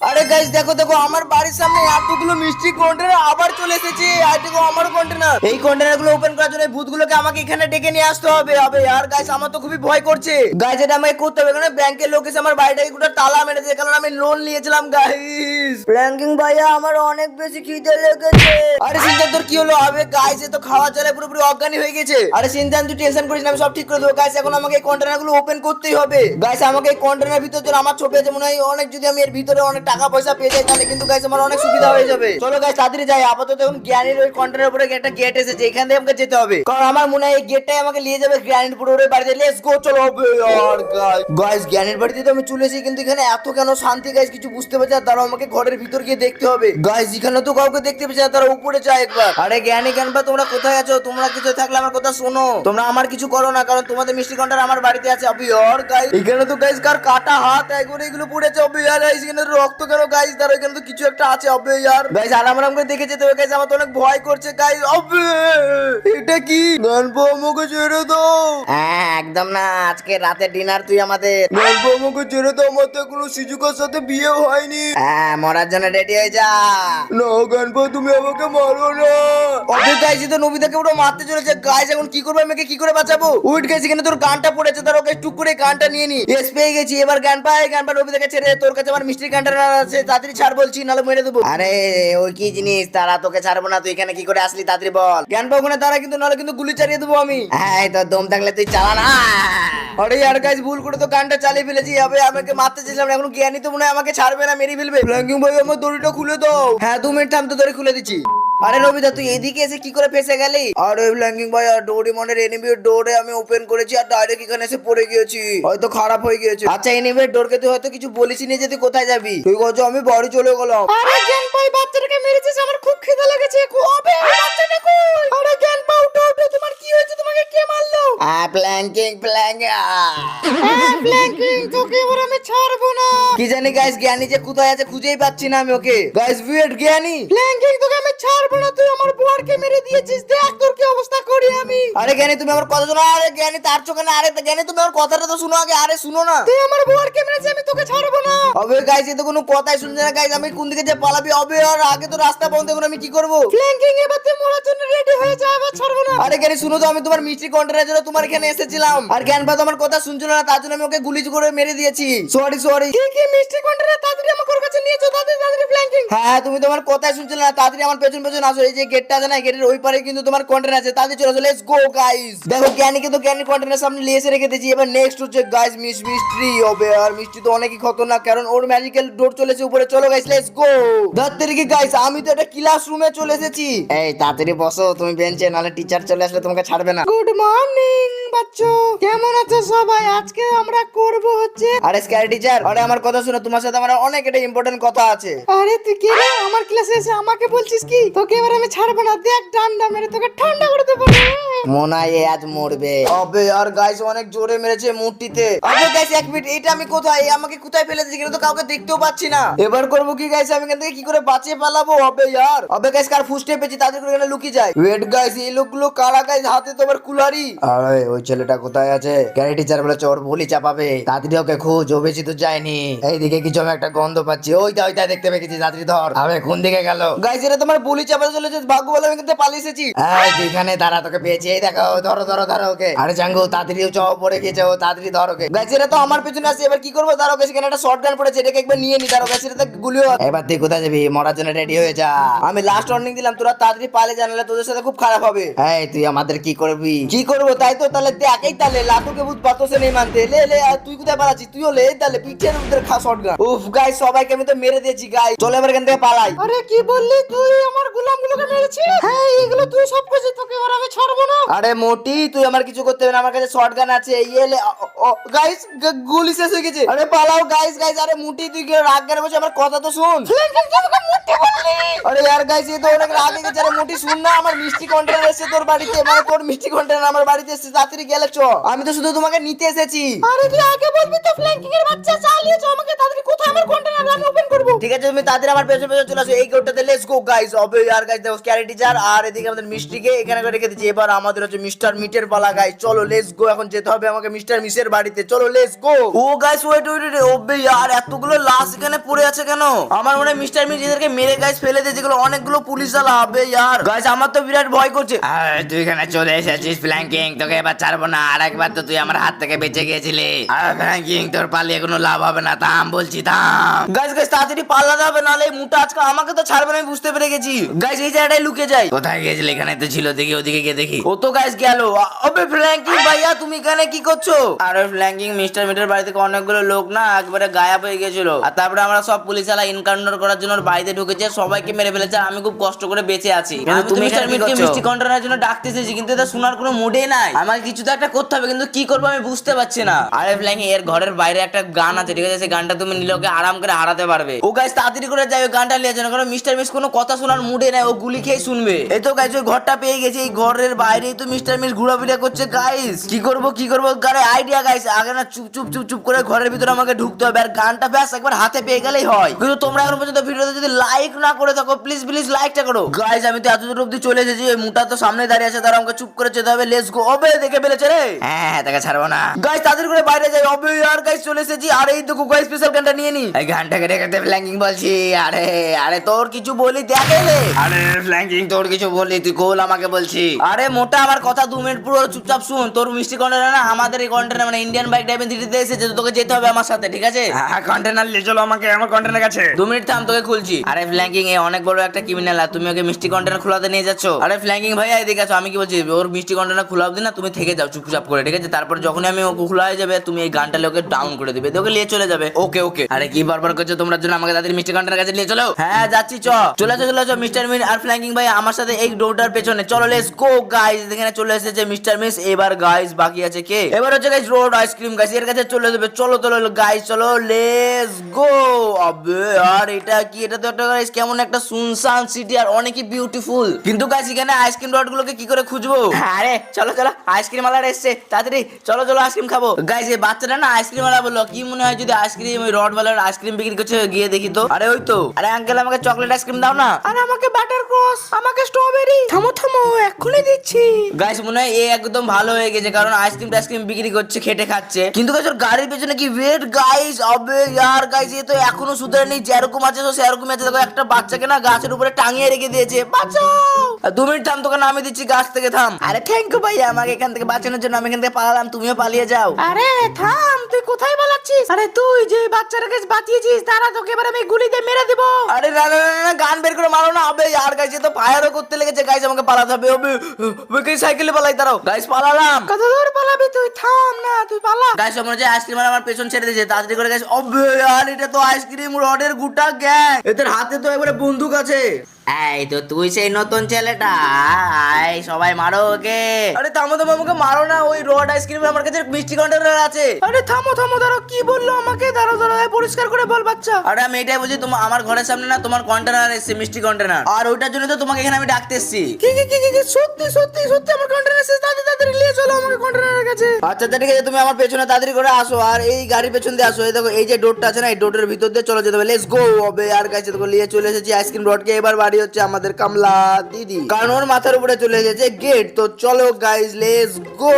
আরে গাইস দেখো দেখো আমার বাড়ির সামনে এতগুলো মিষ্টি কন্টেনার আবার চলে এসেছে। আর দেখো আমার কন্টেনার, এই কন্টেনার গুলো ওপেন করার জন্য ভূতগুলোকে আমাকে এখানে ডেকে নিয়ে আসতে হবে। আবে আর গাইস আমার তো খুবই ভয় করছে গাইস, এটা আমাকে করতে হবে কারণ ব্যাংকের লোক এসে আমার বাড়িটাকে পুরো তালা মেরে দিয়েছে কারণ আমি লোন নিয়েছিলাম গাইস। ব্যাংকিং ভাইয়া আমার অনেক বেশি খিদে লেগেছে। আরে সিনজান তোর কি হলো? আবে গাইস এ তো খাওয়া চলে পুরোপুরি অজ্ঞানী হয়ে গেছে। আরে সিনজান তুই টেনশন করিস না, আমি সব ঠিক করে দেবো গাইস। এখন আমাকে এই কন্টেনার গুলো ওপেন করতেই হবে গাইস। আমাকে এই কন্টেনার ভিতর তোর আমার ছবি আছে মনে হয় অনেক, যদি আমি এর ভিতরে অনেক টাকা পয়সা পেয়ে যাই তাহলে কিন্তু গাইস আমার অনেক সুবিধা হয়ে যাবে। চলো গাইস তাড়াতাড়ি যাই। আপাতত এখন জ্ঞানীর ওই কন্টেনারের উপরে একটা গেট এসেছে, এখান থেকে আমাকে যেতে হবে কারণ আমার মনে হয় এই গেটটাই আমাকে নিয়ে যাবে জ্ঞানীর পুরো বাড়িতে। লেটস গো চলো। আর গাইস জ্ঞানীর বাড়িতে তো আমি চলে এসেছি কিন্তু এখানে এত কেন শান্তি গাইস কিছু বুঝতে পারছি না। তারাও আমাকে ঘরের ভিতর গিয়ে দেখতে হবে গাইস। এখানে তো কাউকে দেখতে পাচ্ছি না, তারা উপরে যায় একবার। আরে জ্ঞানী জ্ঞানবা তোমরা কোথায় আছো? তোমরা কিছু থাকলে আমার কথা শোনো, তোমরা আমার কিছু করো না কারণ তোমাদের মিষ্টি কন্টেনার আমার বাড়িতে আছে। আবি আর গাইস এখানে তো গাইস কার কাটা হাত একবার এগুলো পড়েছে। আবি আর গাইস এখানে রক্ত কেন গাইস? তার এখানে তো কিছু একটা আছে। আবে यार গাইস আরাম আরাম করে দেখে যেতে হবে গাইস, আমার তো অনেক ভয় করছে গাইস। আবে এটা কি? গল্প আমাকে ছেড়ে দাও। হ্যাঁ একদম না, আজকে রাতে ডিনার তুই আমাদের। গল্প আমাকে ছেড়ে দাও, আমার তো এখনো সিজুকার সাথে বিয়ে হয়নি। হ্যাঁ মরার জন্য রেডি হয়ে যা। না গল্প তুমি আমাকে মারো না। আবে গাইস তো নবিতাকে পুরো মারতে চলেছে গাইস। এখন কি করবো? আমাকে কি করে বাঁচাবো? উইট গাইস এখানে তোর গানটা পড়েছে, তার ওকে টুক করে গানটা নিয়ে নি। এস পেয়ে গেছি, এবার গান পাই। গান পা নবিতাকে ছেড়ে তোর কাছে আমার মিষ্টি গানটা আছে, তাড়াতাড়ি ছাড় বলছি নালে মেরে দেবো। আরে ওই কি জিনিস, তারা তোকে ছাড়বো না। তুই এখানে কি করে আসলি তাড়াতাড়ি বল। জ্ঞান পাবো না তারা কিন্তু, নাহলে কিন্তু গুলি চালিয়ে দেবো আমি। হ্যাঁ তো দম থাকলে তুই চালা না। আরে यार গাইস ভুল করে তো গানটা চালিয়ে ফেলেছি। আবে আমাকে মারতে চেয়েছিলাম, এখন জ্ঞানী তো মনে হয় আমাকে ছাড়বে না, মেরে ফেলবে। ব্ল্যাঙ্কিং ভাই আমার দড়িটা খুলে দাও। হ্যাঁ 2 মিনিট থাম, তো দড়ি খুলে দিচ্ছি। আরে নবিতা তুই এদিকে এসে কি করে ফেসে গেলি? আরে ব্ল্যাঙ্কিং ভাই আর ডোরেমনের এনিমির ডোরে আমি ওপেন করেছি আর ডাইরেক্ট এখানে এসে পড়ে গিয়েছি, হয়তো খারাপ হয়ে গিয়েছে। আচ্ছা এনিমির ডোরকে তুই হয়তো কিছু বলিসনি যে তুই কোথায় যাবি। তুই বলছো আমি বাড়ি চলে গেলাম। আরে জ্ঞান পাই বাচ্চাটাকে মেরেছিস, আমার খুব খিদে লেগেছে। কবে বাচ্চাটা কই? আরে জ্ঞান পাও উঠো উঠো, তোমার কি হয়েছে? তোমাকে কে মারলো? ব্ল্যাঙ্কিং ব্ল্যাঙ্কিং তোকে এবার আমি ছাড়বো না। কি জানি গাইস জ্ঞানী যে কোথায় আছে খুঁজেই পাচ্ছি না আমি ওকে। গাইস ওয়েট জ্ঞানী ব্ল্যাঙ্কিং তোকে আমি ছাড়বো না, তুই আমার বরকে মেরে দিয়েছিস, দেখ তোর কি অবস্থা করি আমি। আরে জ্ঞানী তুমি আমার কথা শোনো। আরে জ্ঞানী তার চোখে না। আরে জ্ঞানী তুমি আমার কথাটা তো শুনো আগে। আরে শুনো না, তুই আমার বরকে মেরেছিস, আমি তোকে ছাড়বো না। আবে গাইস এ তো কোনো কথাই শুনছে না গাইস, আমি কোন দিকে যে পালাবি। আবে আর আগে তো রাস্তা বন্ধ, এখন আমি কি করব? ব্ল্যাঙ্কিং এবার তুই মরার জন্য রেডি হয়ে যা, এবার ছাড়বো না। আরে জ্ঞানী শুনো তো, আমি তোমার মিষ্টি কন্টেনারের জন্য তোমার এখানে এসেছিলাম আর জ্ঞান পা আমার কথা শুনছিল না, তার জন্য আমি ওকে গুলি করে মেরে দিয়েছি। Sorry sorry. কি মিষ্টি কন্টেনার তাড়াতাড়ি আমার কাছে নিয়ে চলো, তাড়াতাড়ি ব্ল্যাঙ্কিং। হ্যাঁ তুমি তোমার কথাই শুনছিলে না, তাড়াতাড়ি আমার পেছন পেছন আসো। এই যে গেটটা আছে না, গেটের ওই পারে কিন্তু তোমার কন্টেনার আছে, তাড়াতাড়ি চলে আসো। Let's go guys. দেখো জ্ঞানীকে তো জ্ঞানী কন্টেনার সামনে নিয়ে এসে রেখে দিয়েছি। এবার নেক্সট হচ্ছে গাইস মিষ্টি হবে। আর মিষ্টি তো অনেকই খতরনাক কারণ ওর ম্যাজিক্যাল ডোর চলেছে উপরে। চলো গাইস লেটস গো। দাঁড়াতাড়ি গাইস আমি তো একটা ক্লাসরুমে চলে এসেছি। এই তাড়াতাড়ি বসো তুমি বেঞ্চে, নালে টিচার চলে আসলে তোমাকে ছাড়বে না। গুড মর্নিং বাচ্চা, কেমন আছো সবাই? আজকে আমরা করব হচ্ছে। আরে স্ক্যার টিচার, আরে আমার কথা শুনো, তোমার সাথে আমার অনেক একটা ইম্পর্টেন্ট কথা আছে। আরে তুই কে রে? আমার ক্লাসে এসে আমাকে বলছিস কি? তোকে এবার আমি ছাড়বো না, দেখ ডান্ডা মেরে তোকে ঠান্ডা করে দেবো। মনে হয় আজ মরবে। আবে আর গাইস অনেক জোরে মেরেছে মুটটিতে। আবে গাইস এক মিনিট, এটা আমি কোথায়? আমাকে কোথায় ফেলে দিয়েছি? কিন্তু কাউকে দেখতেও পাচ্ছি না। এবার করব কি গাইস? আমি এখান থেকে কি করে বাঁচিয়ে পালাবো? আবে यार, আবে গাইস কার ফুস্টে পেয়েছি, তাদের করে এখানে লুকিয়ে যায়। ওয়েট গাইস এই লোকগুলো কারা গাইস? হাতে তো আবার কুলারি। আরে ওই ছেলেটা কোথায় আছে? ক্যারি টিচার বলে চোর বলি চাপাবে, তাড়াতাড়ি ওকে খোঁজ, ও বেশি তো যায়নি। এইদিকে কিছু আমি একটা গন্ধ পাচ্ছি, ওইটা দেখতে পেয়েছি, তাড়াতাড়ি ধর। আবে কোন দিকে গেল? গাইস এটা তোমার বলি চাপাতে চলেছে, ভাগ্য ভালো আমি কিন্তু পালিয়ে এসেছি। এই এখানে দাঁড়া, তোকে পেয়েছি। এই দেখো ধরো ধরো ধরো ওকে। আরে জাঙ্গু তাড়াতাড়ি চাও পড়ে গেছে, ও তাড়াতাড়ি ধর ওকে। গাইস এটা তো আমার পেছনে আছে, এবার কি করব? দাঁড়াও গাইস এখানে একটা শটগান পড়েছে, এটাকে একবার নিয়ে নি। দাঁড়াও গাইস এটাতে গুলিও। এবার তুই কোথায় যাবি? মরার জন্য রেডি হয়ে যা। আমি লাস্ট ওয়ার্নিং দিলাম, তোরা তাড়াতাড়ি পালিয়ে জানালে তোদের সাথে খুব খারাপ হবে। এই তুই আমাদের কি করবি? কি করব তাই তো, তাহলে দেখ তাহলে লাটুকে ভূত পাতোসে নেই মানতে। লে লে আর তুই কোথায় পালাচ্ছিস? তুইও লে তাহলে পিছের উদের খা শটগান। উফ গাইস সবাইকে আমি তো মেরে দিয়েছি গাইস, চল এবার এখান থেকে পালাই। আরে কি বললি তুই? আমার গোলামগুলোকে মেরেছিস? হ্যাঁ এগুলো তুই সব করছিস, তোকে আর আমি ছাড়বো না। আরে মোটি তুই আমার কিছু করতে হবে না, আমার কাছে শটগান আছে। ইয়ে লে গাইস গুলি শেষ হয়ে গেছে। আরে পালাও গাইস গাইস। আরে মুটি তুই কি রাগ করে বসে? আমার কথা তো শুন। আরে यार গাইস এই তো অনেক রাগ হয়ে গেছে। আরে মুটি শুন না, আমার মিষ্টি কন্টেনার এসেছে তোর বাড়িতে, মানে তোর মিষ্টি কন্টেনার আমার বাড়িতে এসেছে, তাড়াতাড়ি গেলে চ। আমি তো শুধু তোমাকে নিতে এসেছি। আরে তুই আগে বলবি তো, ফ্ল্যাঙ্কিং এর বাচ্চা চালিয়েছো আমাকে, তাড়াতাড়ি কোথায় আমার কন্টেনার? আমি ওপেন করব। ঠিক আছে তুমি তাড়াতাড়ি আমার পেছনে পেছনে চলে আসো এই গেটটাতে। Let's go guys. অবে আর গাইস দেখো ক্যারি টিচার আর এদিকে আমাদের মিষ্টিকে এখানে করে রেখে দিয়েছি। এবার আমাদের হচ্ছে মিস্টার মিটের পালা গাইস। চলো লেটস গো, এখন যেতে হবে আমাকে মিস্টার মিসের বাড়িতে। চলো let's go. Oh guys wait wait wait, ওবে यार এতগুলো লাশ এখানে পড়ে আছে কেন? আমার মনে হয় মিস্টার মিস এদেরকে মেরে গাইস ফেলে দিয়েছে, যেগুলো অনেকগুলো পুলিশ আলা। হবে यार গাইস আমার তো বিরাট ভয় করছে। তুই এখানে চলে এসেছিস ফ্ল্যাঙ্কিং, তোকে এবার ছাড়বো না। আর একবার তো তুই আমার হাত থেকে বেঁচে গিয়েছিলি। আর ফ্ল্যাঙ্কিং তোর পালিয়ে কোনো লাভ হবে না, থাম বলছি থাম। গাইস গাইস তাড়াতাড়ি পাল্লা যাবে, নালে মুটা আজকে আমাকে তো ছাড়বে না, আমি বুঝতে পেরে গেছি। গাইস এই জায়গাটায় লুকে যাই। কোথায় গিয়েছিলি? এখানে তো ছিল, দেখি ওদিকে গিয়ে দেখি। ও তো গাইস গেল। আবে ফ্ল্যাঙ্কিং ভাইয়া তুমি এখানে কি করছো? আরে ফ্ল্যাঙ্কিং মিস্টার মিটের বাড়ি থেকে অনেকগুলো লোক না একবারে গায়েব হয়ে গেছিল, আর তারপরে আমরা সব পুলিশালা এনকাউন্টার করার জন্য ওর বাড়িতে ঢুকেছে, সবাইকে মেরে ফেলেছে। আমি খুব কষ্ট করে বেঁচে আছি। তুমি মিস্টার মিটকে মিষ্টি কন্ট্রোলের জন্য ডাকতে এসেছি, কিন্তু এটা শোনার কোনো মুডে নাই। আমাকে কিছু তো একটা করতে হবে, কিন্তু কি করবো আমি বুঝতে পারছি না। আরে ফ্ল্যাঙ্কিং এর ঘরের বাইরে একটা গান আছে, ঠিক আছে? সেই গানটা তুমি নিলে ওকে আরাম করে হারাতে পারবে। ও গাইস তাড়াতাড়ি করে যাই ওই গানটা নিয়ে যাও, কারণ মিস্টার মিস কোনো কথা শোনার মুডে নাই, ও গুলি খেয়ে শুনবে। এই তো গাইস ওই ঘরটা পেয়ে গেছি। এই ঘরের বাইরেই তো মিস্টার মিস ঘোরাফেরা করছে গাইস। কি করবো গারে আইডিয়া গাইস। আগে না চুপ চুপ চুপ চুপ করে ঘরের ভিতরে আমাকে ঢুকতে হবে, আর গানটা ব্যাস একবার হাতে পেয়ে গেলেই হয়। কিন্তু তোমরা এখন পর্যন্ত ভিডিওতে যদি লাইক না করে থাকো প্লিজ প্লিজ লাইকটা করো গাইস। আমি তো এত দূর অব্দি চলে এসেছি, ওই মুটা তো সামনে দাঁড়িয়ে আছে, তারা আমাকে চুপ করে যেতে হবে। Let's go. ওবে দেখে ফেলেছে রে। হ্যাঁ তোকে ছাড়বো না গাইস তাড়াতাড়ি করে বাইরে যাই। ওবে আর গাইস চলে এসেছি। আর এই দেখো গাইস স্পেশাল গানটা নিয়ে নি। এই গানটাকে রেখে দে ফ্ল্যাঙ্কিং বলছি। আরে আরে তোর কিছু বলি দেখে রে। আরে ফ্ল্যাঙ্কিং তোর কিছু বললি, তুই কোল আমাকে বলছি। আরে মোটা আমার কথা 2 মিনিট পুরো চুপচাপ শুন। তোর মিষ্টি কন্টেনার না আমাদের এই কন্টেনার মানে ইন্ডিয়ান বাইক ড্রাইভিং থ্রিতে এসেছে, তোকে যেতে হবে আমার সাথে, ঠিক আছে? হ্যাঁ কন্টেনার নিয়ে চলো আমাকে আমার কন্টেনার কাছে। 2 মিনিট থাম, তোকে খুলছি। আরে ফ্ল্যাঙ্কিং এ অনেক বড় একটা ক্রিমিনাল, আর তুমি ওকে মিষ্টি কন্টেনার খোলাতে নিয়ে যাচ্ছ। আরে ফ্ল্যাঙ্কিং ভাইয়া এদিকে আছো। আমি কি বলছি, ওর মিষ্টি কন্টেনার খোলা অবধি না তুমি থেকে যাও চুপচাপ করে, ঠিক আছে? তারপর যখনই আমি ওকে খোলা হয়ে যাবে তুমি এই গানটা ওকে ডাউন করে দিবে, ওকে নিয়ে চলে যাবে। ওকে ওকে। আরে কি বারবার করছো তোমরা জন্য, আমাকে তাদের মিষ্টি কন্টেনার কাছে নিয়ে চলো। হ্যাঁ যাচ্ছি, চলে আসো মিস্টার মিস আর ফ্ল্যাঙ্কিং ভাই আমার সাথে এই ডোরটার পেছনে। চলো লেটস গো গাইস। এখানে চলে এসেছে মিস্টার মিস। এবার গাইস বাকি আছে কে? এবার হচ্ছে গাইস রোড আইসক্রিম গাইস, এর কাছে চলে যাবে। চলো চলো গাইস চলো লেটস গো। আবে আর এটা কি? এটা তো একটা গাইস কেমন একটা সুনসান সিটি আর অনেকই বিউটিফুল, কিন্তু গাইস এখানে আইসক্রিম রড গুলোকে কি করে খুঁজবো? আরে চলো চলো আইসক্রিম ওয়ালা এসেছে, তাড়াতাড়ি চলো চলো আইসক্রিম খাবো। গাইস এই বাচ্চাটা না আইসক্রিম ওয়ালা বললো, কি মনে হয় যদি আইসক্রিম ওই রড ওয়ালার আইসক্রিম বিক্রি করছে, গিয়ে দেখি তো। আরে ওই তো। আরে আঙ্কেল আমাকে চকলেট আইসক্রিম দাও না। আরে আমাকে বাটার ক্রস, আমাকে স্ট্রবেরি। থামো থামো এক্ষুনি দিচ্ছি। গাইস মনে হয় এ একদম ভালো হয়ে গেছে, কারণ আইসক্রিম বিক্রি করছে, খেটে খাচ্ছে। কিন্তু গাইস ওর গাড়ির পেছনে কি ওয়েট গাইস। আবে यार গাইস এ তো এখনো সুধরেনি, যেরকম আছে তো সেরকম আছে। দেখো একটা বাচ্চাকে না গাছের উপরে টাঙিয়ে রেখে দিয়েছে। বাঁচাও। 2 মিনিট থাম, তোকে নামিয়ে দিচ্ছি গাছ থেকে, থাম। আরে থ্যাংক ইউ ভাইয়া আমাকে এখান থেকে বাঁচানোর জন্য। আমি এখান থেকে পালালাম, তুমিও পালিয়ে যাও। আরে থাম, তুই কোথায় পালাচ্ছিস? আরে তুই যে বাচ্চাটাকে বাঁচিয়েছিস তারা তোকে এবার আমি গুলি দিয়ে মেরে দেব। আরে না না না গান বের করে মারো না। আবে यार গাইস এ তো ফায়ারও করতে লেগেছে গাইস, আমাকে পালাতে হবে। ওকে সাইকেলে পালাই, দাঁড়াও গাইস পালালাম। কত দূর পালাবি তুই? থাম না, তুই পালা। গাইস মনে হচ্ছে আইসক্রিম আমার পেছন ছেড়ে দিয়েছে, তাড়াতাড়ি করে গাইস। আবে यार এটা তো আইসক্রিম রডের গোটা গ্যাং, এদের হাতে তো একবারে বন্দুক আছে। এই তো তুই সেই নতুন ছেলেটা, আয় সবাই মারো ওকে। আরে থামো থামো, আমাকে মারো না। ওই রড আইসক্রিম আমার কাছে মিষ্টি কন্টেনার আছে। আরে থামো থামো, দাঁড়াও কি বললো আমাকে? দাঁড়াও দাঁড়াও পরিষ্কার করে বল বাচ্চা। আরে আমি এটাই বলছি, তোমার আমার ঘরের সামনে না তোমার কন্টেনার এসেছে, মিষ্টি কন্টেনার, আর ওইটার জন্য তো তোমাকে এখানে আমি ডাকতে এসেছি। কি সত্যি সত্যি সত্যি আমার কন্টেনার এসেছে? তাড়াতাড়ি নিয়ে চলো আমাকে কন্টেনারের কাছে। আচ্ছা ঠিক আছে, তুমি আমার পেছনে তাড়াতাড়ি করে আসো, আর এই গাড়ির পেছন দিয়ে আসো। এই দেখো এই যে ডোরটা আছে না, এই ডোরের ভিতর দিয়ে চলে যেতে হবে। Let's go. হবে আর গাইস দেখো নিয়ে চলে এসেছি আইসক্রিম রডকে। এবার বাড়ি হচ্ছে আমাদের কামলা দিদি, কারণ ওর মাথার উপরে চলে এসেছে গেট। তো চলো গাইস লেটস গো।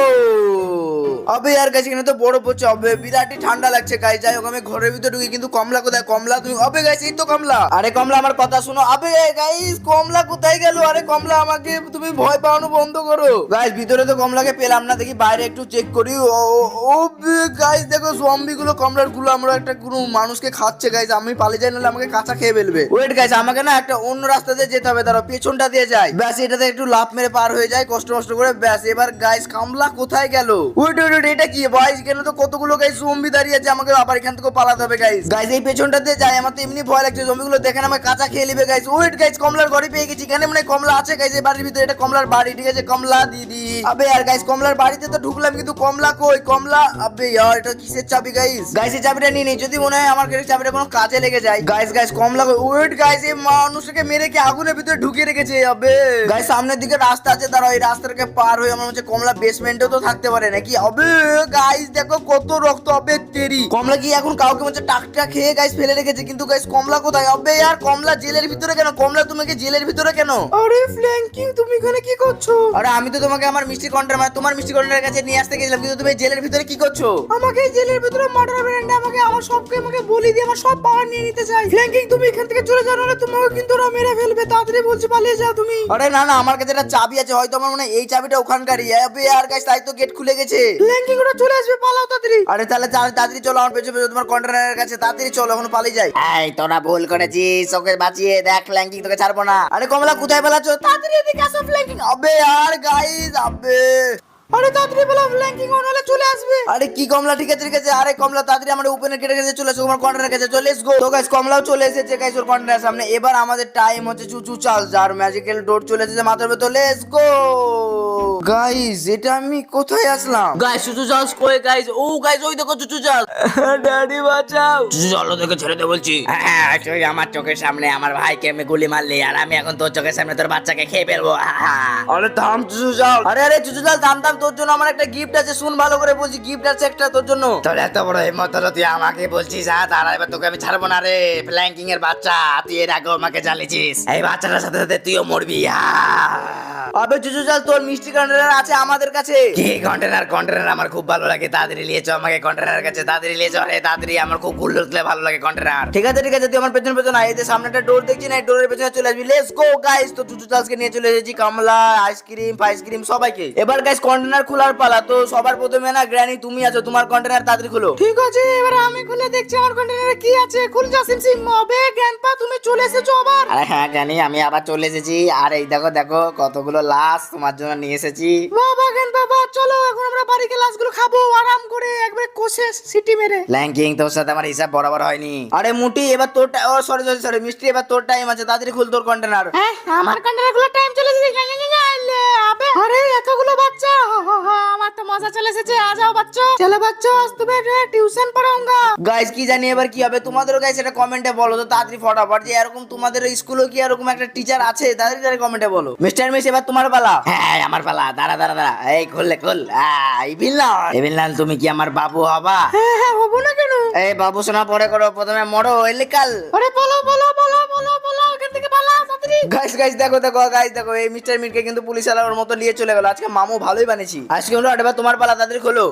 अबे यार गाइस এখানে তো বড় পড়ছে, अबे বিরাটই ঠান্ডা লাগছে গাইস। যাই হোক আমি ঘরের ভিতরে ঢুকি, কিন্তু কমলা কোথায়? কমলা তুমি? अबे গাইস এই তো কমলা। আরে কমলা আমার কথা শুনো। अबे গাইস কমলা কোথায় গেল? আরে কমলা আমাকে তুমি ভয় পাওয়ানো বন্ধ করো। গাইস ভিতরে তো কমলাকে পেলাম না, দেখি বাইরে একটু চেক করি। ওবে গাইস দেখো জম্বি গুলো কমলার গুলো আমরা একটা কোনো মানুষকে খাচ্ছে গাইস। আমি পালিয়ে যাই, নাহলে আমাকে কাঁচা খেয়ে ফেলবে। ওয়েট গাইস আমাকে না একটা অন্য রাস্তা দিয়ে যেতে হবে, দাঁড়াও পেছনটা দিয়ে যাই। ব্যাস এটাতে একটু লাফ মেরে পার হয়ে যায় কষ্ট কষ্ট করে। ব্যাস এবার গাইস কমলা কোথায় গেল? ওয়েট ওয়েট এটা কি গাইস? এখানে তো কতগুলো গাইস জম্বি দাঁড়িয়ে আছে, আমাকে আবার এখান থেকে পালাতে হবে গাইস। গাইস এই পেছনটা দিয়ে যাই, আমার তো এমনি ভয় লাগছে, জম্বিগুলো দেখেন আমাকে কাঁচা খেয়ে নেবে গাইস। ওয়েট গাইস কমলার ঘরে পেয়ে গেছি। এখানে মানে কমলা আছে গাইস এই বাড়ির ভিতরে, এটা কমলার বাড়ি, ঠিক আছে? কমলা দিদি। আবে यार গাইস কমলার বাড়িতে তো ঢুকলাম, কিন্তু কমলা কই? কমলা আবে यार এটা কিসের চাবি গাইস? গাইস এই চাবিটা নিয়ে নেই, যদি মনে হয় আমার কাছে চাবিটা কোনো কাজে লেগে যায়। গাইস কমলা কই? ওয়েট গাইস এই মানুষটাকে মেরে কি আগুনের ভিতরে ঢুকিয়ে রেখেছে? আবে গাইস সামনের দিকে রাস্তা আছে, দাঁড়াও এই রাস্তাটাকে পার হয়ে আমার হচ্ছে কমলা বেসমেন্টেও তো থাকতে পারে নাকি? আবে আরে গাইস দেখো কত রক্ত, আবে তেরি। কমলা কি এখন কাউকে মধ্যে টাকটা খেয়ে গাইস ফেলে রেখেছে, কিন্তু গাইস কমলা কোথায়? আবে यार কমলা জেলের ভিতরে কেন? কমলা তুমি কি জেলের ভিতরে কেন? আরে ফ্ল্যাঙ্কিং তুমি এখানে কি করছো? আরে আমি তো তোমাকে আমার মিষ্টি কন্টেনার মানে তোমার মিষ্টি কন্টেনারের কাছে নিয়ে আসতে গেছিলাম, কিন্তু তুমি জেলের ভিতরে কি করছো? আমাকে জেলের ভিতরে মার্ডার ব্র্যান্ড আমাকে আমার সবকে আমাকে বলি দিয়ে আমার সব পাওয়ার নিয়ে নিতে চাই। ফ্ল্যাঙ্কিং তুমি এখান থেকে চলে যাও, নাহলে তোমাকে কিন্তু ওরা মেরে ফেলবে। তাড়াতাড়ি বলছি পালিয়ে যাও তুমি। আরে না না, আমার কাছে একটা চাবি আছে, হয়তো আমার মনে হয় এই চাবিটা ওখানকারই। আবে यार গাইস তাই তো গেট খুলে গেছে। ফ্ল্যাঙ্কিং ওরা চলে আসবে, পালাও তাড়াতাড়ি। আরে তাহলে তাড়াতাড়ি চলো আমার পেছনে পেছনে তোমার কন্টেনারের কাছে, তাড়াতাড়ি চলো এখন পালিয়ে যাই। এই তোরা ভুল করেছিস, ওকে বাঁচিয়ে দেখ, ফ্ল্যাঙ্কিং তোকে ছাড়বো না। আরে কমলা কোথায় পালাচ্ছো? তাড়াতাড়ি এদিকে আসো ফ্ল্যাঙ্কিং। আবে यार গাইস আবে, আরে তাড়াতাড়ি বলো ফ্ল্যাঙ্কিং অন হলে চলে আসবে। আরে কি কমলা, ঠিক আছে ঠিক আছে। আরে কমলা তাড়াতাড়ি আমাদের ওপেনের গেটের কাছে চলে এসো, তোমার কর্নারের কাছে চলে এসো। তো গাইস কমলাও চলে এসেছে গাইস ওর কর্নারের সামনে। এবার আমাদের টাইম হচ্ছে চুচু চাল, যার ম্যাজিক্যাল ডোর চলে এসেছে মাথার ভেতর। লেটস গো গাইস, এটা আমি কোথায় আসলাম? গাইস চুচু চার্লস কই গাইস? ও গাইস ওই দেখো চুচু চার্লস। ড্যাডি বাঁচাও। চুচু চার্লস ওদেরকে ছেড়ে দে বলছি। হ্যাঁ তুই আমার চোখের সামনে আমার ভাইকে আমি গুলি মারলি, আর আমি এখন তোর চোখের সামনে তোর বাচ্চাকে খেয়ে ফেলবো। আরে থাম চুচু চাল। আরে আরে চুচু চাল থাম থাম, তোর জন্য আমার একটা গিফট আছে, শুন ভালো করে বলছি। গিফট আছে একটা তোর জন্য। তোর এত বড় হিম্মত হলো তুই আমাকে বলছিস? হ্যাঁ তারা এবার তোকে আমি ছাড়বো না রে ফ্ল্যাঙ্কিং এর বাচ্চা, তুই এর আগে আমাকে জ্বালিয়েছিস, এই বাচ্চাটার সাথে সাথে তুইও মরবি। আবে চুচু চাল, তোর মিষ্টি কন্টেনার আছে আমাদের কাছে। কি কন্টেনার? কন্টেনার আমার খুব ভালো লাগে, তাড়াতাড়ি নিয়ে চো আমাকে কন্টেনারের কাছে, তাড়াতাড়ি নিয়ে চো রে তাড়াতাড়ি, আমার খুব গুল উঠলে ভালো লাগে কন্টেনার। ঠিক আছে তুই আমার পেছন পেছন আয়, এই যে সামনে একটা ডোর দেখছি না, এই ডোরের পেছনে চলে আসবি। Let's go guys. তো চুচু চালকে নিয়ে চলে এসেছি, কমলা আইসক্রিম ফাইসক্রিম সবাইকে। এবার গাইস কন্টেনার খোলার পালা। তো সবার প্রথমে না গ্র্যানি তুমি আছো, তোমার কন্টেনার তাড়াতাড়ি খুলো। ঠিক আছে এবার আমি খুলে দেখছি আমার কন্টেনারে কি আছে। খুল যা সিম হবে। গ্র্যান্ডপা তুমি চলে এসেছো আবার? আরে হ্যাঁ জানি, আমি আবার চলে এসেছি। আর এই দেখো দেখো কতগুলো লাশ তোমার জন্য নিয়ে এসেছি। বাবা গ্র্যান্ডপা চলো এখন আমরা বাড়িতে লাশগুলো খাবো আরাম করে, একবারে কষে সিটি মেরে। ফ্ল্যাঙ্কিং তোর সাথে আমার হিসাব বরাবর হয়নি। আরে মুটি এবার তোর ও সরি সরি সরি মিষ্টি, এবার তোর টাইম আছে, তাড়াতাড়ি খুল তোর কন্টেনার। হ্যাঁ আমার কন্টেনার গুলো টাইম চলে এসেছে। আবে আরে এতগুলো বাচ্চা, আমার তো মজা চলে এসেছে। আ যাও বাচ্চা, চলো বাচ্চা আজ তুমি টিউশন পড়াऊंगा। গাইস কি জানি এবার কি হবে, তোমাদেরও গাইস এটা কমেন্টে বলো তো তাড়াতাড়ি ফটাফট, যে এরকম তোমাদের স্কুলেও কি এরকম একটা টিচার আছে? তাড়াতাড়ি কমেন্টে বলো। মিস্টার মিস এবার তোমার পালা। হ্যাঁ আমার পালা, দাঁড়া দাঁড়া দাঁড়া, এই খুললে খুল। এই বিল্লাল তুমি কি আমার বাবু হবা? হ্যাঁ হবো না কেন? এই বাবু শোনা পরে করো, প্রথমে মরো এলিকাল। আরে বলো বলো বলো বলো বলো এখান থেকে পালা তাড়াতাড়ি। গাইস গাইস দেখো দেখো গাইস দেখো, এই মিস্টার মিটকে কিন্তু পুলিশ আলার মতো নিয়ে চলে গেল। আজকে মামু ভালোই বানিয়েছি। আজকে আমরা এবার তোমার পালা, তাড়াতাড়ি খোলো।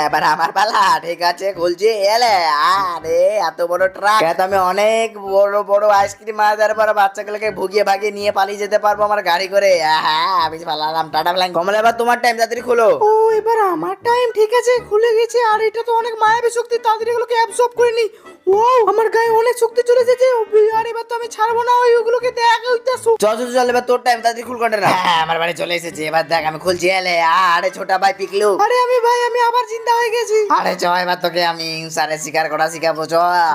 এবার আমার পালা, ঠিক আছে খুলছি। এলে আরে এত বড় ট্রাক, আমি অনেক বড় বড় আইসক্রিম মারার পর বাচ্চাগুলোকে ভুগিয়ে ভাগিয়ে নিয়ে পালিয়ে যেতে পারবো আমার গাড়ি করে। হ্যাঁ আমি পালালাম, টাটা ফ্ল্যাঙ্ক। কমলা এবার তোমার টাইম, তাড়াতাড়ি খোলো। ও এবার আমার টাইম, ঠিক আছে খুলে গেছে। আর এটা তো অনেক মায়াবী শক্তি, তাড়াতাড়ি এগুলোকে অ্যাবসর্ব করে নি। ওয়াও আমার গায়ে অনেক শক্তি চলে এসেছে। আর এবার তো আমি ছাড়বো না ওইগুলোকে, দেখ ওইটাসু। চল চল চল এবার তোর টাইম, তাড়াতাড়ি খুল কন্টেনার। হ্যাঁ আমার বাড়ি চলে এসেছে, এবার দেখ আমি খুলছি। এলে আরে ছোটা ভাই পিকলু। আরে আমি আবার জিন্দা হয়ে গেছি। আরে চ এবার তোকে আমি হিংসারে শিকার করা শিখাবো, চ।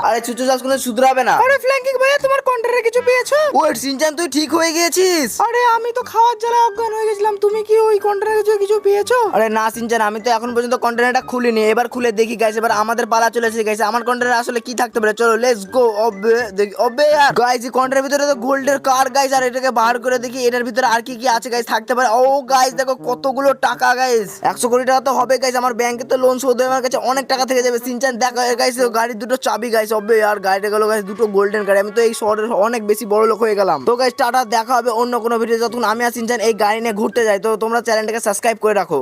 আরে চুচু চাষ কোনো শুধরাবে না। আরে ফ্ল্যাঙ্কিং ভাইয়া তোমার কন্টেনারে কিছু পেয়েছো? ওয়েট সিনচান তুই ঠিক হয়ে গিয়েছিস? আরে আমি তো খাওয়ার জ্বালায় অজ্ঞান হয়ে গেছিলাম, তুমি কি ওই কন্টেনারে কিছু পেয়েছো? আরে না সিনচান, আমি তো এখন পর্যন্ত কন্টেনারটা খুলিনি। এবার খুলে দেখি গাইস, এবার আমাদের পালা চলে এসেছে গাইস। আমার কন্টেনারে আসলে কি থাকতে পারে, চলো লেটস গো। অবে দেখি, অবে গাইস এই কন্টেনারের ভিতরে তো গোল্ডের কার গাইস। আর এটাকে বার করে দেখি এটার ভিতরে আর কি কি আছে গাইস থাকতে পারে। ও গাইস দেখো কতগুলো টাকা গাইস, 100 কোটি টাকা তো হবে গাইস। আমার ব্যাংকে তো লোন শোধ হয়ে আমার কাছে অনেক টাকা থেকে যাবে। সিনচান দেখো গাইস গাড়ির দুটো চাবি গাইস। অবে আর গাড়িটা গেল গাইস দুটো গোল্ডেন গাড়ি। আমি তো এই শহরের অনেক বেশি বড় লোক হয়ে গেলাম। তো গাইস টাটা, দেখা হবে অন্য কোনো ভিডিও। যতক্ষণ আমি আর সিনচান এই গাড়ি নিয়ে ঘুরতে যাই, তো তোমরা চ্যানেলটাকে সাবস্ক্রাইব করে রাখো।